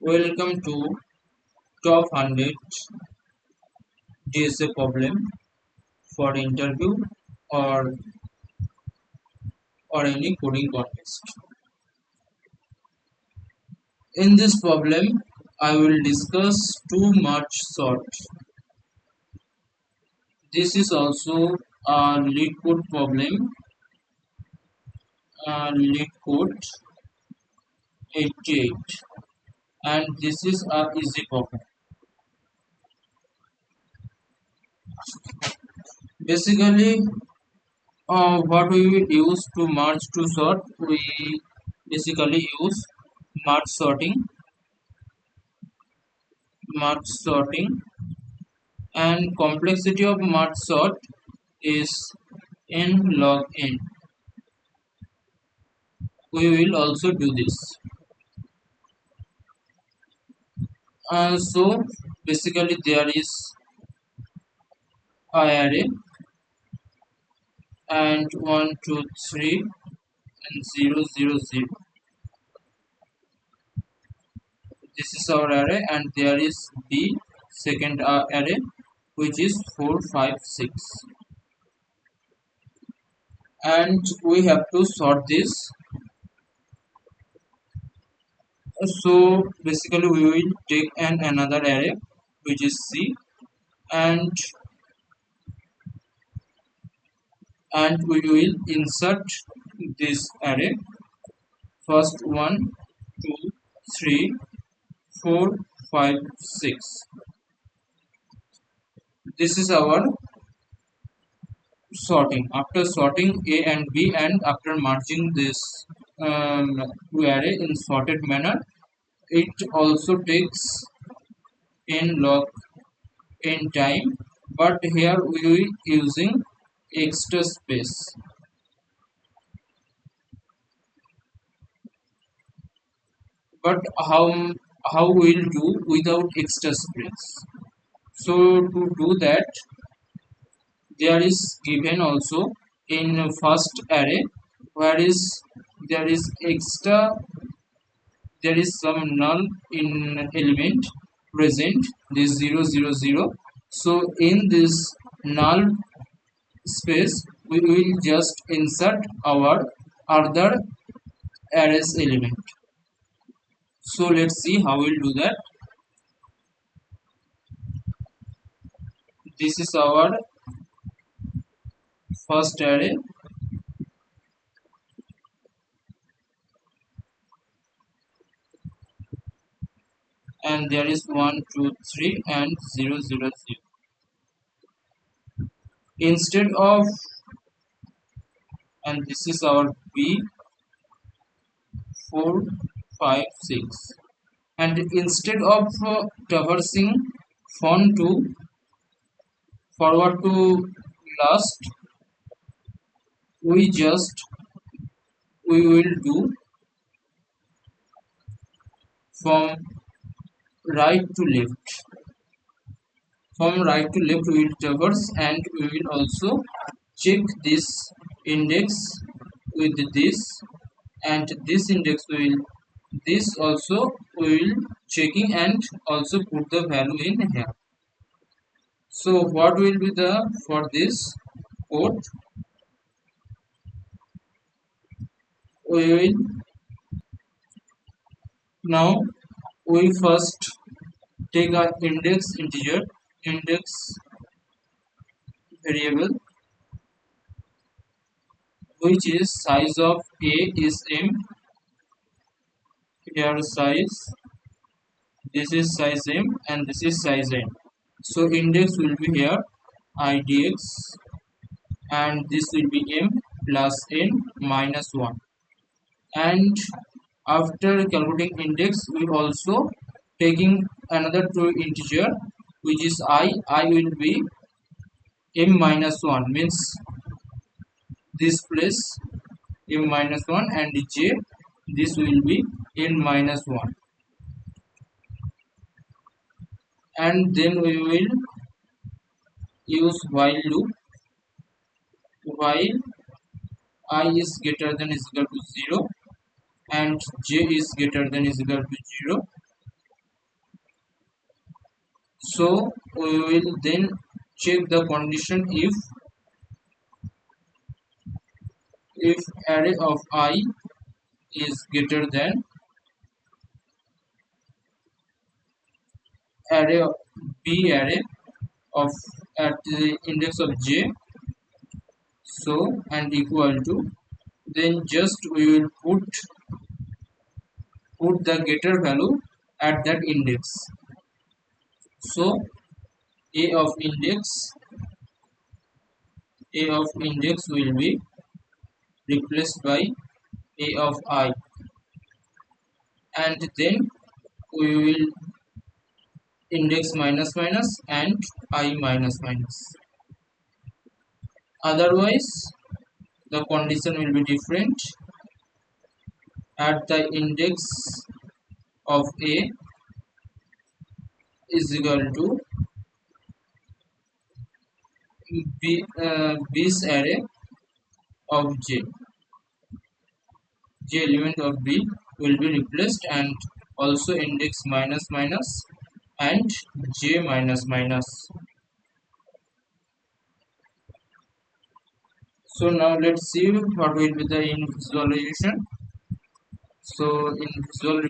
Welcome to Top 100 DSA problem for interview or any coding contest. In this problem, I will discuss two merge sort. This is also a LeetCode problem, LeetCode 88, and this is a easy problem. Basically, what we will use to merge to sort, we basically use merge sorting, and complexity of merge sort is n log n. We will also do this. So basically there is a array and 1 2 3 and 0 0 0. This is our array, and there is the second array, which is 4 5 6, and we have to sort this. So basically we will take another array, which is C, and we will insert this array. First 1 2 3 4 5 6. This is our sorting. After sorting A and B, and after merging this two array in sorted manner, it also takes n log n time, but here we will using extra space. But how we'll do without extra space? So to do that, there is given also in first array, where is there is extra, there is some null in element present, this 0 0 0. So in this null space we will just insert our other arrays element. So let's see how we'll do that. This is our first array, and there is 1 2 3 and 0 0 0. Instead of, and this is our B 4 5 6, and instead of traversing from to forward to last, we will do from right to left. From right to left we will traverse, and we will also check this index with this, and this index will, this also we will checking, and also put the value in here. So what will be the for this code? We will now, we first take our index integer, index variable, which is size of A is m. Here size, this is size m, and this is size n. So index will be here idx, and this will be m plus n minus 1. And after calculating index, we also taking another two integer, which is I will be m minus 1, means this place m minus 1, and j, this will be n minus 1. And then we will use while loop, while I is greater than is equal to 0 and j is greater than is equal to 0. So we will then check the condition if array of I is greater than array of b array of at the index of j, so and equal to, then just we will put the getter value at that index. So a of index will be replaced by a of I, and then we will index minus minus and I minus minus. Otherwise the condition will be different. At the index of a is equal to b's array of j element of b will be replaced, and also index minus minus and j minus minus. So now let's see what will be the in visualization. So in visual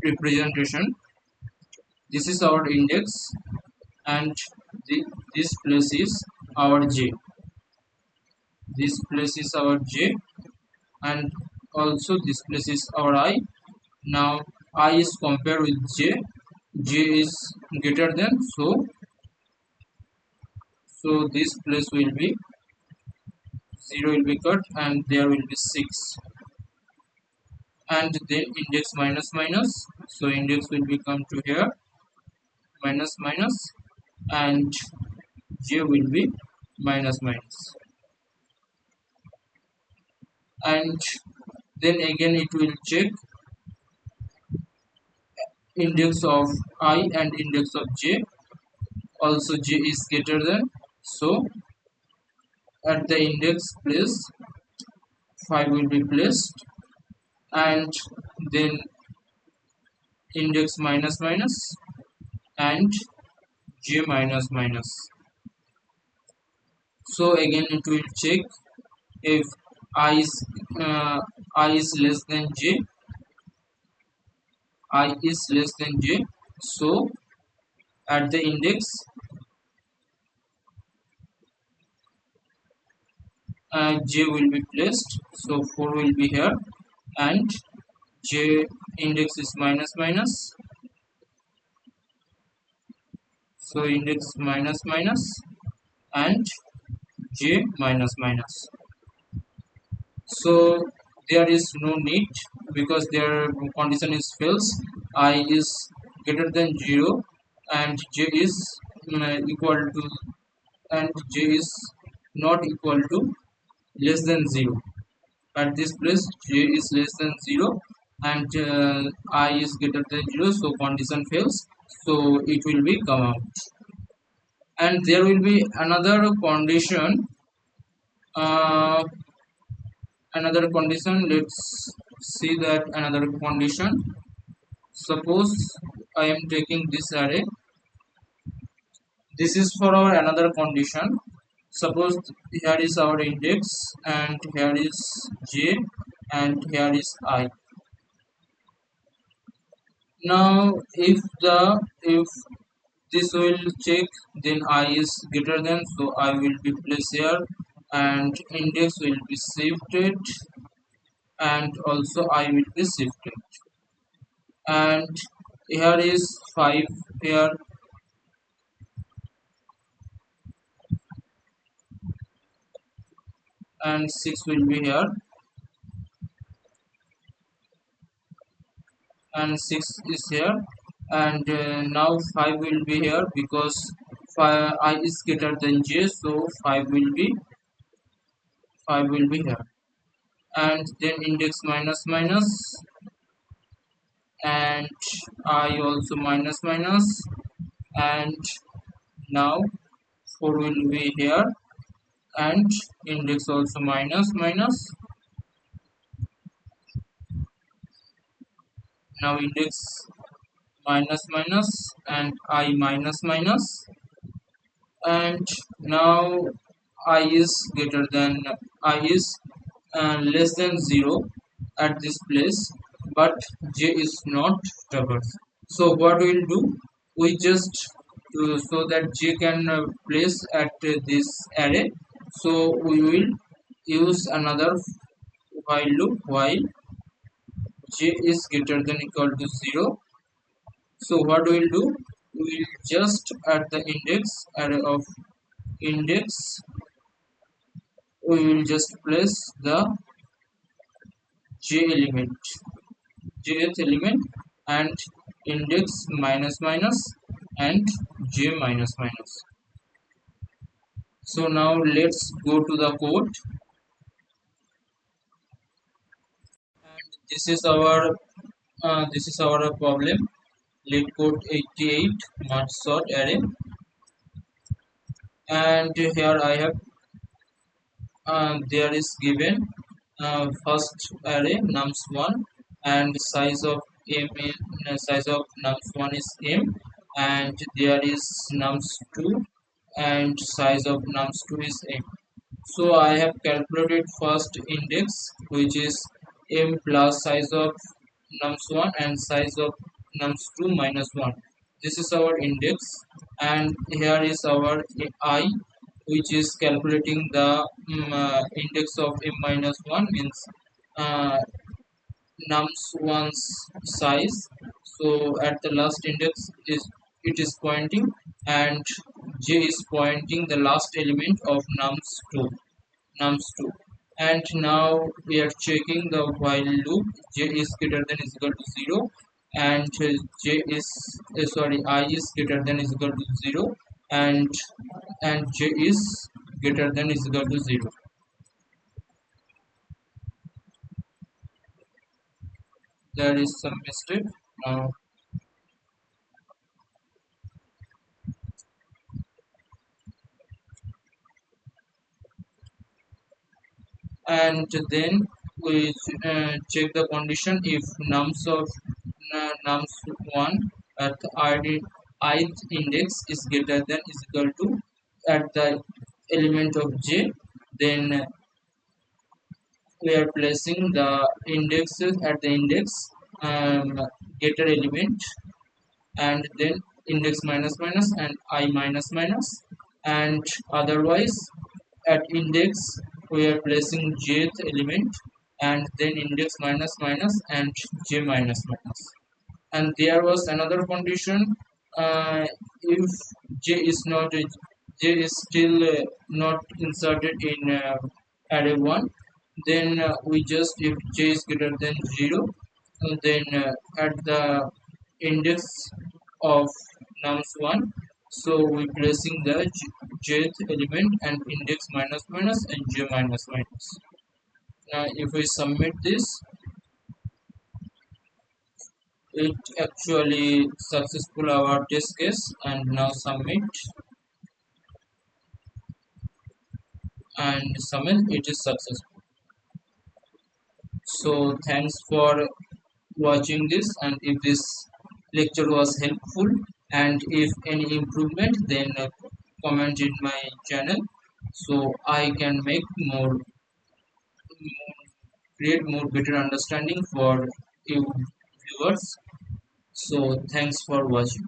representation, this is our index, and this place is our j. This place is our j, and also this place is our I. Now I is compared with j is greater than, so this place will be 0 will be cut, and there will be 6, and then index minus minus, so index will become to here minus minus, and j will be minus minus, and then again it will check index of I and index of j, also j is greater than, so at the index place 5 will be placed, and then index minus minus and j minus minus. So again it will check if I is uh, I is less than j, I is less than j, so at the index j will be placed, so 4 will be here, and j index is minus minus, so index minus minus and j minus minus. So there is no need, because their condition is false. I is greater than 0 and j is equal to, and j is not equal to less than 0. At this place j is less than 0, and I is greater than 0, so condition fails, so it will be come out. And there will be another condition, uh, let's see that another condition. Suppose I am taking this array, this is for our another condition. Suppose here is our index, and here is j, and here is I. Now if this will check, then I is greater than, so I will be placed here, and index will be shifted, and also I will be shifted, and here is 5 here, and 6 will be here, and 6 is here, and now 5 will be here, because I is greater than j, so 5 will be here, and then index minus minus, and I also minus minus, and now 4 will be here, and index also minus minus. Now index minus minus and I minus minus, and now I is greater than I is less than 0 at this place, but j is not traversed. So what we'll do, we just so that j can place at this array, so we will use another while loop while j is greater than equal to 0. So what we'll do, we'll just at the index array of index, we will just place the j element, jth element, and index minus minus and j minus minus. So now let's go to the code, and this is our problem. LeetCode 88 merge sort array, and here I have there is given first array nums1, and size of m in, size of nums1 is m, and there is nums2, and size of nums2 is m. So I have calculated first index, which is m plus size of nums1 and size of nums2 minus 1. This is our index, and here is our I, which is calculating the index of m minus 1, means uh, nums1's size. So at the last index is it is pointing, and j is pointing the last element of nums2. And now we are checking the while loop, j is greater than is equal to 0, and j is sorry, I is greater than is equal to 0, and j is greater than is equal to 0. There is some mistake now, and then we check the condition if nums of nums1 at ith index is greater than is equal to at the element of j, then we are placing the indexes at the index um, getter element, and then index minus minus and I minus minus, and otherwise at index we are placing jth element, and then index minus minus and j minus minus. And there was another condition, if j is not j is still not inserted in array 1, then we just, if j is greater than 0, then at the index of nums1, so we placing the jth element and index minus minus and j minus minus. Now if we submit this, it actually successful our test case, and now submit, and submit, it is successful. So thanks for watching this, and if this lecture was helpful and if any improvement, then comment in my channel, so I can make more, create more better understanding for you viewers. So thanks for watching.